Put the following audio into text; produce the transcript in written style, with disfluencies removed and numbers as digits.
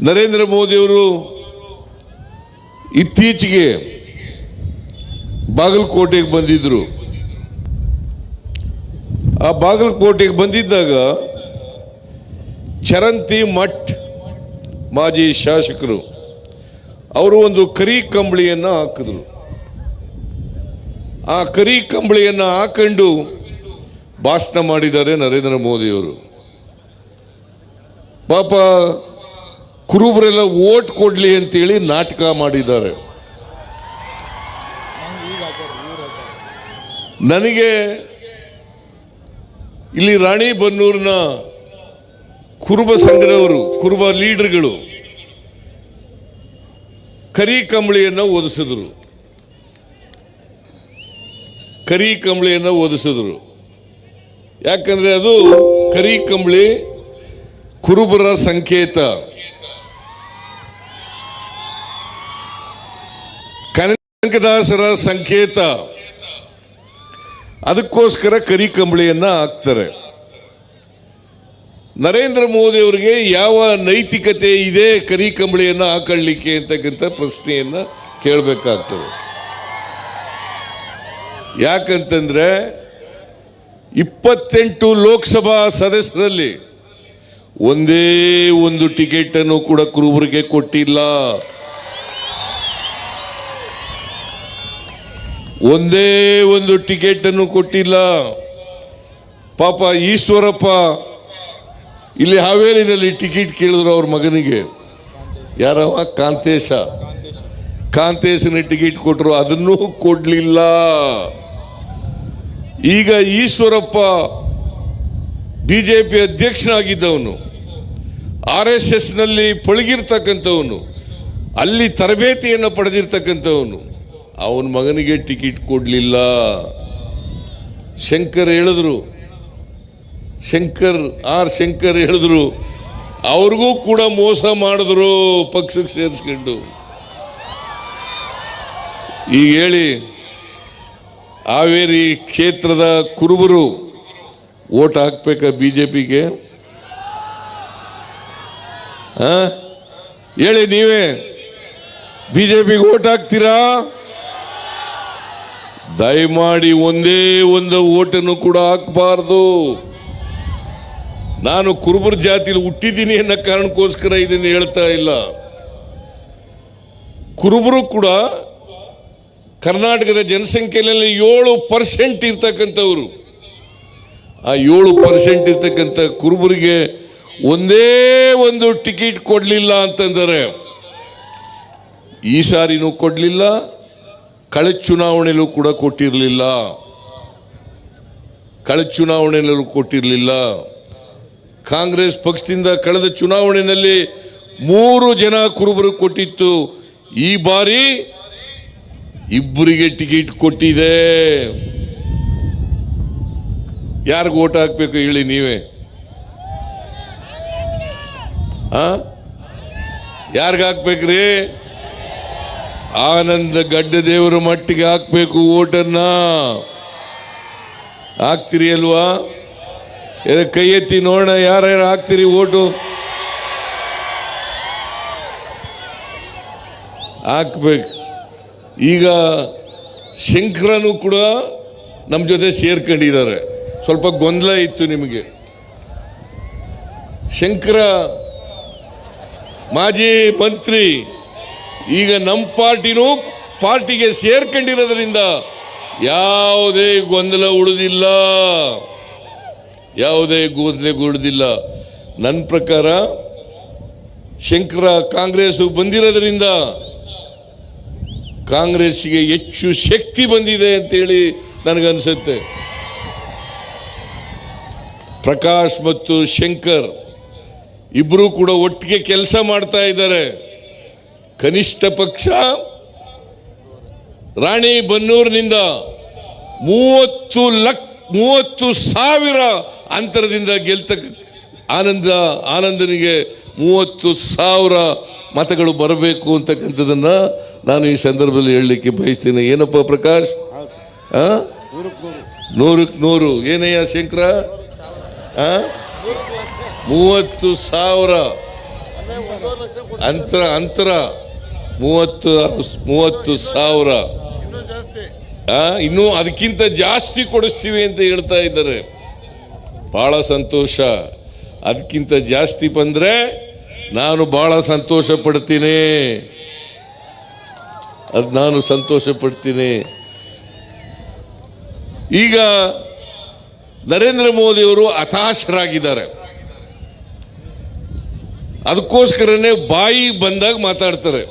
ನರೇಂದ್ರ ಮೋದಿಯವರು ಇತ್ತೀಚೆಗೆ ಬಾಗಲಕೋಟೆಗೆ ಬಂದಿದ್ದರು. ಆ ಬಾಗಲಕೋಟೆಗೆ ಬಂದಿದ್ದಾಗ ಚರಂತಿ ಮಠ್ ಮಾಜಿ ಶಾಸಕರು ಅವರು ಒಂದು ಕರಿ ಕಂಬಳಿಯನ್ನು ಹಾಕಿದ್ರು. ಆ ಕರಿ ಕಂಬಳಿಯನ್ನು ಹಾಕೊಂಡು ಭಾಷಣ ಮಾಡಿದ್ದಾರೆ ನರೇಂದ್ರ ಮೋದಿಯವರು. ಪಾಪ ಕುರುಬರೆಲ್ಲ ಓಟ್ ಕೊಡ್ಲಿ ಅಂತೇಳಿ ನಾಟಕ ಮಾಡಿದ್ದಾರೆ. ನನಗೆ ಇಲ್ಲಿ ರಾಣಿಬೆನ್ನೂರಿನ ಕುರುಬ ಸಂಘದವರು, ಕುರುಬ ಲೀಡರ್ಗಳು ಕರಿ ಕಂಬಳಿಯನ್ನು ಓದಿಸಿದ್ರು. ಕರಿ ಕಂಬಳಿಯನ್ನು ಓದಿಸಿದ್ರು. ಯಾಕಂದ್ರೆ ಅದು ಕರಿ ಕಂಬಳಿ ಕುರುಬರ ಸಂಕೇತ, ಕನಕದಾಸರ ಸಂಕೇತ. ಅದಕ್ಕೋಸ್ಕರ ಕರಿ ಕಂಬಳಿಯನ್ನ ಹಾಕ್ತಾರೆ. ನರೇಂದ್ರ ಮೋದಿ ಅವರಿಗೆ ಯಾವ ನೈತಿಕತೆ ಇದೆ ಕರಿ ಕಂಬಳಿಯನ್ನ ಹಾಕೊಳ್ಳಿಕ್ಕೆ ಅಂತಕ್ಕಂಥ ಪ್ರಶ್ನೆಯನ್ನ ಕೇಳಬೇಕಾಗ್ತದೆ. ಯಾಕಂತಂದ್ರೆ 28 ಲೋಕಸಭಾ ಸದಸ್ಯರಲ್ಲಿ ಒಂದೇ ಒಂದು ಟಿಕೆಟ್ ಅನ್ನು ಕೂಡ ಕುರುಬರಿಗೆ ಕೊಟ್ಟಿಲ್ಲ. ಒಂದೇ ಒಂದು ಟಿಕೆಟ್ ಅನ್ನು ಕೊಟ್ಟಿಲ್ಲ. ಪಾಪ ಈಶ್ವರಪ್ಪ ಇಲ್ಲಿ ಹಾವೇರಿನಲ್ಲಿ ಟಿಕೆಟ್ ಕೇಳಿದ್ರು ಅವ್ರ ಮಗನಿಗೆ. ಯಾರವ? ಕಾಂತೇಶನ ಟಿಕೆಟ್ ಕೊಟ್ಟರು, ಅದನ್ನೂ ಕೊಡ್ಲಿಲ್ಲ. ಈಗ ಈಶ್ವರಪ್ಪ ಬಿಜೆಪಿ ಅಧ್ಯಕ್ಷನಾಗಿದ್ದವನು, RSS ನಲ್ಲಿ ಪಳಗಿರ್ತಕ್ಕಂಥವನು, ಅಲ್ಲಿ ತರಬೇತಿಯನ್ನು ಪಡೆದಿರ್ತಕ್ಕಂಥವನು, ಅವನ ಮಗನಿಗೆ ಟಿಕೆಟ್ ಕೊಡಲಿಲ್ಲ. ಶಂಕರ್ ಹೇಳಿದ್ರು, ಅವ್ರಿಗೂ ಕೂಡ ಮೋಸ ಮಾಡಿದ್ರು ಪಕ್ಷಕ್ಕೆ ಸೇರಿಸ್ಕೊಂಡು. ಈಗ ಹೇಳಿ, ಹಾವೇರಿ ಕ್ಷೇತ್ರದ ಕುರುಬರು ಓಟ್ ಹಾಕ್ಬೇಕಾ ಬಿಜೆಪಿಗೆ? ಹೇಳಿ, ನೀವೇ ಬಿಜೆಪಿಗೆ ಓಟ್ ಹಾಕ್ತೀರಾ? ದಯಮಾಡಿ ಒಂದೇ ಒಂದು ಓಟನ್ನು ಕೂಡ ಹಾಕಬಾರ್ದು. ನಾನು ಕುರುಬರ ಜಾತಿಯಲ್ಲಿ ಹುಟ್ಟಿದ್ದೀನಿ ಅನ್ನೋ ಕಾರಣಕ್ಕೋಸ್ಕರ ಇದನ್ನು ಹೇಳ್ತಾ ಇಲ್ಲ. ಕುರುಬರು ಕೂಡ ಕರ್ನಾಟಕದ ಜನಸಂಖ್ಯೆಯಲ್ಲಿ 7% ಇರ್ತಕ್ಕಂಥವ್ರು. ಆ 7% ಇರ್ತಕ್ಕಂಥ ಕುರುಬರಿಗೆ ಒಂದೇ ಒಂದು ಟಿಕೆಟ್ ಕೊಡಲಿಲ್ಲ ಅಂತಂದರೆ, ಈ ಸಾರಿನೂ ಕೊಡಲಿಲ್ಲ, ಕಳೆದ ಚುನಾವಣೆಯಲ್ಲೂ ಕೂಡ ಕೊಟ್ಟಿರಲಿಲ್ಲ. ಕಾಂಗ್ರೆಸ್ ಪಕ್ಷದಿಂದ ಕಳೆದ ಚುನಾವಣೆಯಲ್ಲಿ 3 ಜನ ಕುರುಬರು ಕೊಟ್ಟಿತ್ತು. ಈ ಬಾರಿ 2 ಟಿಕೆಟ್ ಕೊಟ್ಟಿದೆ. ಯಾರಿಗೆ ಓಟ್ ಹಾಕ್ಬೇಕು ಹೇಳಿ ನೀವೇ? ಯಾರಿಗೆ ಹಾಕ್ಬೇಕ್ರಿ? ಆನಂದ ಗಡ್ಡದೇವರ ಮಟ್ಟಿಗೆ ಹಾಕ್ಬೇಕು ಓಟನ್ನ. ಹಾಕ್ತಿರಿ ಅಲ್ವಾ? ಕೈ ಎತ್ತಿ ನೋಡೋಣ, ಯಾರ್ಯಾರು ಹಾಕ್ತಿರಿ ಓಟು? ಹಾಕ್ಬೇಕು. ಈಗ ಶಂಕರನು ಕೂಡ ನಮ್ಮ ಜೊತೆ ಸೇರ್ಕೊಂಡಿದ್ದಾರೆ. ಸ್ವಲ್ಪ ಗೊಂದಲ ಇತ್ತು ನಿಮಗೆ. ಶಂಕರ ಮಾಜಿ ಮಂತ್ರಿ, ಈಗ ನಮ್ಮ ಪಾರ್ಟಿಗೆ ಸೇರ್ಕೊಂಡಿರೋದ್ರಿಂದ ಯಾವುದೇ ಗೊಂದಲ ಉಳಿದಿಲ್ಲ. ನನ್ನ ಪ್ರಕಾರ ಶಂಕರ ಕಾಂಗ್ರೆಸ್ ಬಂದಿರೋದ್ರಿಂದ ಕಾಂಗ್ರೆಸ್ಗೆ ಹೆಚ್ಚು ಶಕ್ತಿ ಬಂದಿದೆ ಅಂತೇಳಿ ನನಗನ್ಸುತ್ತೆ. ಪ್ರಕಾಶ್ ಮತ್ತು ಶಂಕರ್ ಇಬ್ಬರು ಕೂಡ ಒಟ್ಟಿಗೆ ಕೆಲಸ ಮಾಡ್ತಾ ಇದ್ದಾರೆ. ಕನಿಷ್ಠ ಪಕ್ಷ ರಾಣಿಬೆನ್ನೂರಿನಿಂದ 30,000 ಅಂತರದಿಂದ ಆನಂದನಿಗೆ 30,000 ಮತಗಳು ಬರಬೇಕು ಅಂತಕ್ಕಂಥದ್ದನ್ನ ನಾನು ಈ ಸಂದರ್ಭದಲ್ಲಿ ಹೇಳಲಿಕ್ಕೆ ಬಯಸ್ತೀನಿ. ಏನಪ್ಪ ಪ್ರಕಾಶ್? 100ಕ್ಕೆ 100 ಏನಯ್ಯ ಶಂಕರ? 30,000 ಅಂತರ 30,000 ಇನ್ನೂ ಅದಕ್ಕಿಂತ ಜಾಸ್ತಿ ಕೊಡಿಸ್ತೀವಿ ಅಂತ ಹೇಳ್ತಾ ಇದ್ದಾರೆ. ಬಹಳ ಸಂತೋಷ. ಅದಕ್ಕಿಂತ ಜಾಸ್ತಿ ಬಂದ್ರೆ ನಾನು ಬಹಳ ಸಂತೋಷ ಪಡ್ತೀನಿ. ನಾನು ಸಂತೋಷ ಪಡ್ತೀನಿ. ಈಗ ನರೇಂದ್ರ ಮೋದಿ ಅವರು ಹತಾಶರಾಗಿದ್ದಾರೆ. ಅದಕ್ಕೋಸ್ಕರನೇ ಬಾಯಿ ಬಂದಾಗ ಮಾತಾಡ್ತಾರೆ.